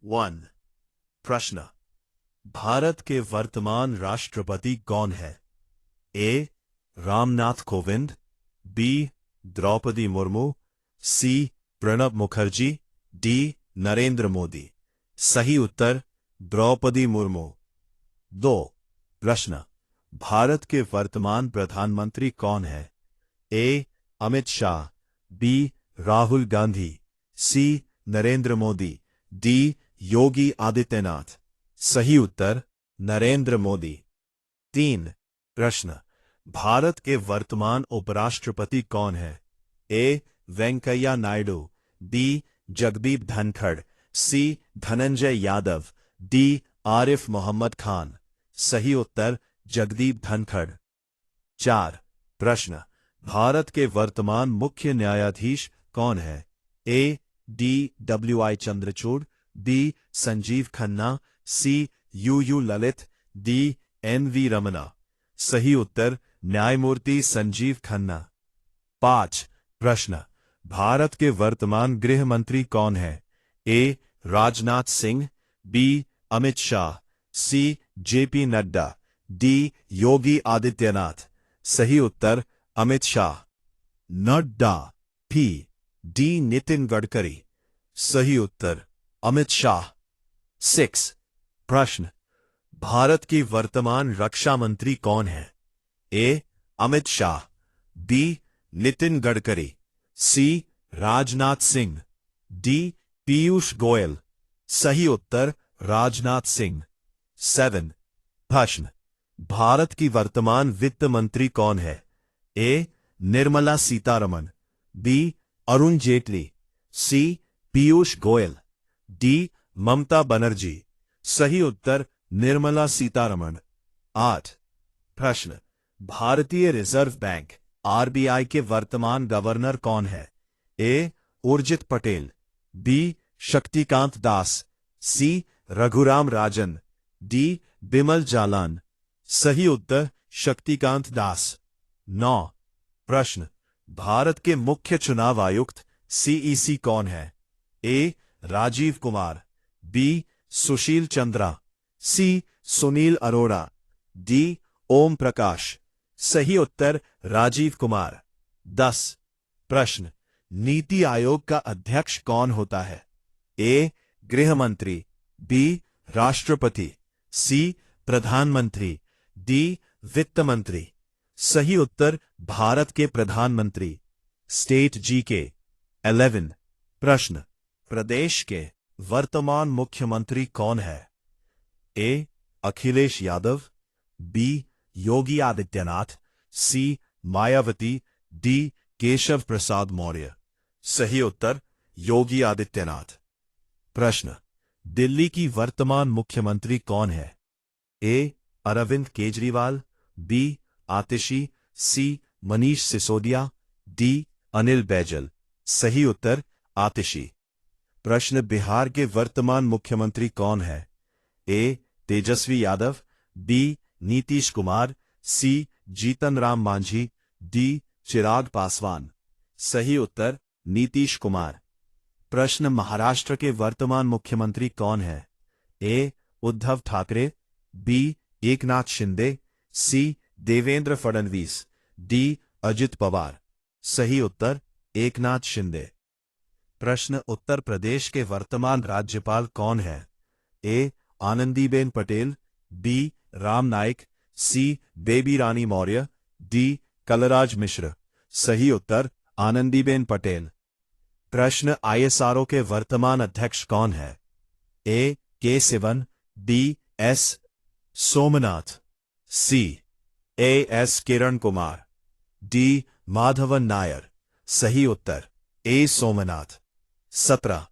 1. प्रश्न। भारत के वर्तमान राष्ट्रपति कौन है? ए. रामनाथ कोविंद, बी. द्रौपदी मुर्मू, सी. प्रणब मुखर्जी, डी. नरेंद्र मोदी। सही उत्तर द्रौपदी मुर्मू। 2. प्रश्न। भारत के वर्तमान प्रधानमंत्री कौन है? ए. अमित शाह, बी. राहुल गांधी, सी. नरेंद्र मोदी, डी. योगी आदित्यनाथ। सही उत्तर नरेंद्र मोदी। 3. प्रश्न। भारत के वर्तमान उपराष्ट्रपति कौन है? ए. वेंकैया नायडू, बी. जगदीप धनखड़, सी. धनंजय यादव, डी. आरिफ मोहम्मद खान। सही उत्तर जगदीप धनखड़। 4. प्रश्न। भारत के वर्तमान मुख्य न्यायाधीश कौन है? A. D. W. Chandrachud, B. Sanjiv Khanna, C. U Lalit, D. N. V. Ramana. सही उत्तर न्यायमूर्ति संजीव खन्ना। 5. प्रश्न। भारत के वर्तमान गृह मंत्री कौन है? A. Rajnath Singh, B. Amit Shah, C. JP Nadda, D. Yogi Adityanath. सही उत्तर अमित शाह। नड्डा। पी. डी. नितिन गडकरी। सही उत्तर अमित शाह। 6. प्रश्न। भारत की वर्तमान रक्षा मंत्री कौन है? ए. अमित शाह, बी. नितिन गडकरी, सी. राजनाथ सिंह, डी. पीयूष गोयल। सही उत्तर राजनाथ सिंह। 7. प्रश्न। भारत की वर्तमान वित्त मंत्री कौन है? ए. निर्मला सीतारमण, बी. अरुण जेटली, सी. पीयूष गोयल, डी. ममता बनर्जी। सही उत्तर निर्मला सीतारमण। 8. प्रश्न। भारतीय रिजर्व बैंक आरबीआई के वर्तमान गवर्नर कौन है? ए. उर्जित पटेल, बी. शक्तिकांत दास, सी. रघुराम राजन, डी. बिमल जालान। सही उत्तर शक्तिकांत दास। 9. प्रश्न। भारत के मुख्य चुनाव आयुक्त सीईसी कौन है? ए. राजीव कुमार, बी. सुशील चंद्रा, सी. सुनील अरोड़ा, डी. ओम प्रकाश। सही उत्तर राजीव कुमार। 10. प्रश्न। नीति आयोग का अध्यक्ष कौन होता है? ए. गृह मंत्री, बी. राष्ट्रपति, सी. प्रधानमंत्री, डी. वित्त मंत्री। सही उत्तर भारत के प्रधानमंत्री। State GK. 11. प्रश्न। प्रदेश के वर्तमान मुख्यमंत्री कौन है? ए. अखिलेश यादव, बी. योगी आदित्यनाथ, सी. मायावती, डी. केशव प्रसाद मौर्य। सही उत्तर योगी आदित्यनाथ। प्रश्न। दिल्ली की वर्तमान मुख्यमंत्री कौन है? ए. अरविंद केजरीवाल, बी. आतिशी, सी. मनीष सिसोदिया, डी. अनिल बैजल। सही उत्तर आतिशी। प्रश्न। बिहार के वर्तमान मुख्यमंत्री कौन है? ए. तेजस्वी यादव, बी. नीतीश कुमार, सी. जीतन राम मांझी, डी. चिराग पासवान। सही उत्तर नीतीश कुमार। प्रश्न। महाराष्ट्र के वर्तमान मुख्यमंत्री कौन है? ए. उद्धव ठाकरे, बी. एकनाथ शिंदे, सी. देवेंद्र फडणवीस, डी. अजित पवार। सही उत्तर एकनाथ शिंदे। प्रश्न। उत्तर प्रदेश के वर्तमान राज्यपाल कौन है? ए. आनंदीबेन पटेल, बी. राम नाईक, सी. बेबी रानी मौर्य, डी. कलराज मिश्र। सही उत्तर आनंदीबेन पटेल। प्रश्न। आईएसआरओ के वर्तमान अध्यक्ष कौन है? ए. के सिवन, बी. एस. सोमनाथ, सी. ए. एस. किरण कुमार, डी. माधवन नायर। सही उत्तर ए. सोमनाथ। 17.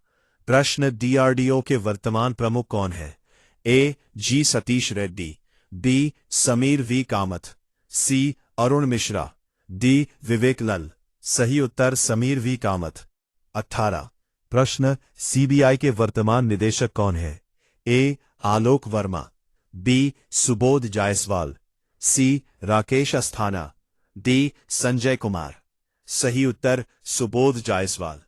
प्रश्न। डीआरडीओ के वर्तमान प्रमुख कौन है? A. G. Satish Reddy, B. Sameer V Kamath, C. Arun Mishra, D. Vivek Lal. सही उत्तर समीर वी कामथ। 18. प्रश्न। सीबीआई के वर्तमान निदेशक कौन है? ए. आलोक वर्मा, बी. सुबोध जायसवाल, सी. राकेश अस्थाना, डी. संजय कुमार। सही उत्तर सुबोध जायसवाल।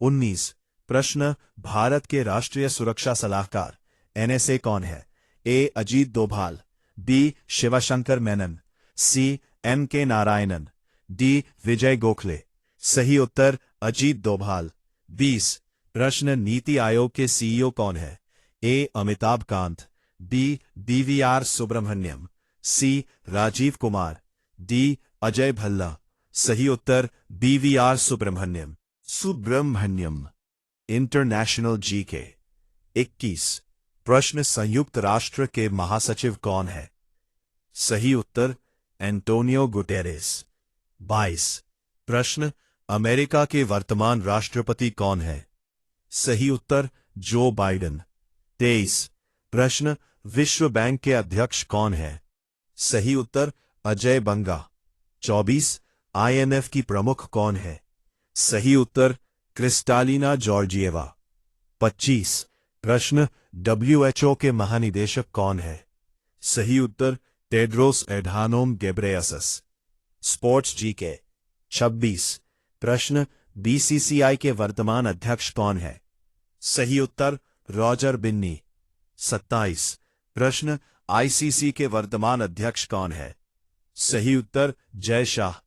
19. प्रश्न, भारत के राष्ट्रीय सुरक्षा सलाहकार एनएसए कौन है? ए. अजीत डोभाल, बी. शिवशंकर मेनन, सी. एम के नारायणन, डी. विजय गोखले। सही उत्तर अजीत डोभाल। 20 प्रश्न, नीति आयोग के सीईओ कौन है? ए. अमिताभ कांत, बी. बीवीआर सुब्रमण्यम, सी. राजीव कुमार, डी. अजय भल्ला। सही उत्तर बीवीआर सुब्रमण्यम। इंटरनेशनल जीके 21 प्रश्न, संयुक्त राष्ट्र के महासचिव कौन है? सही उत्तर एंटोनियो गुटेरेस। 22 प्रश्न, अमेरिका के वर्तमान राष्ट्रपति कौन है? सही उत्तर जो बाइडेन। 23 प्रश्न, विश्व बैंक के अध्यक्ष कौन है? सही उत्तर अजय बंगा। 24 आईएमएफ की प्रमुख कौन है? सही उत्तर क्रिस्टालिना जॉर्जिएवा। 25 प्रश्न, डब्ल्यूएचओ के महानिदेशक कौन है? सही उत्तर टेड्रोस एडहानोम घेब्रेयेसस। स्पोर्ट्स जीके 26 प्रश्न, बीसीसीआई के वर्तमान अध्यक्ष कौन है? सही उत्तर रॉजर बिन्नी। 27 प्रश्न, आईसीसी के वर्तमान अध्यक्ष कौन है? सही उत्तर जय शाह।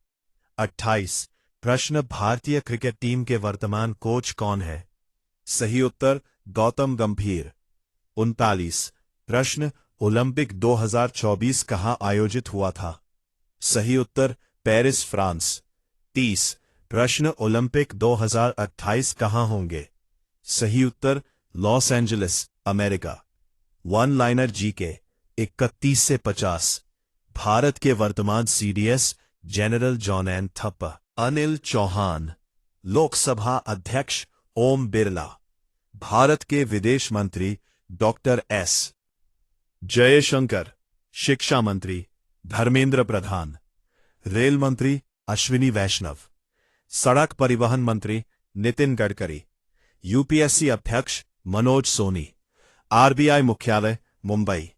28 प्रश्न, भारतीय क्रिकेट टीम के वर्तमान कोच कौन है? सही उत्तर गौतम गंभीर। 39 प्रश्न, ओलंपिक 2024 कहां आयोजित हुआ था? सही उत्तर पेरिस, फ्रांस। 30 प्रश्न, ओलंपिक 2028 कहां होंगे? सही उत्तर Los Angeles, America. One liner GK 31 से 50 भारत के वर्तमान सीडीएस जनरल जॉन एन थप्पा। अनिल चौहान। लोकसभा अध्यक्ष ओम बिरला। भारत के विदेश मंत्री डॉक्टर एस जयशंकर। शिक्षा मंत्री धर्मेंद्र प्रधान। रेल मंत्री अश्विनी वैष्णव। सड़क परिवहन मंत्री नितिन गडकरी। यूपीएससी अध्यक्ष मनोज सोनी। आरबीआई मुख्यालय मुंबई।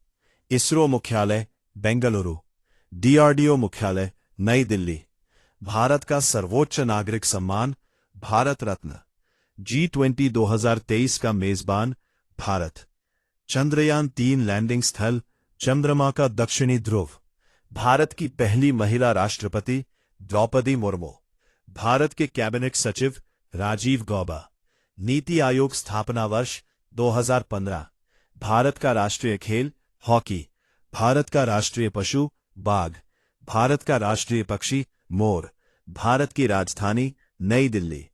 इसरो मुख्यालय बेंगलुरु। डीआरडीओ मुख्यालय नई दिल्ली। भारत का सर्वोच्च नागरिक सम्मान भारत रत्न। G20 2023 का मेजबान भारत। चंद्रयान 3 लैंडिंग स्थल चंद्रमा का दक्षिणी ध्रुव। भारत की पहली महिला राष्ट्रपति द्रौपदी मुर्मू। भारत के कैबिनेट सचिव राजीव गौबा। नीति आयोग स्थापना वर्ष 2015। भारत का राष्ट्रीय खेल हॉकी। भारत का राष्ट्रीय पशु बाघ। भारत का राष्ट्रीय पक्षी मोर। भारत की राजधानी नई दिल्ली।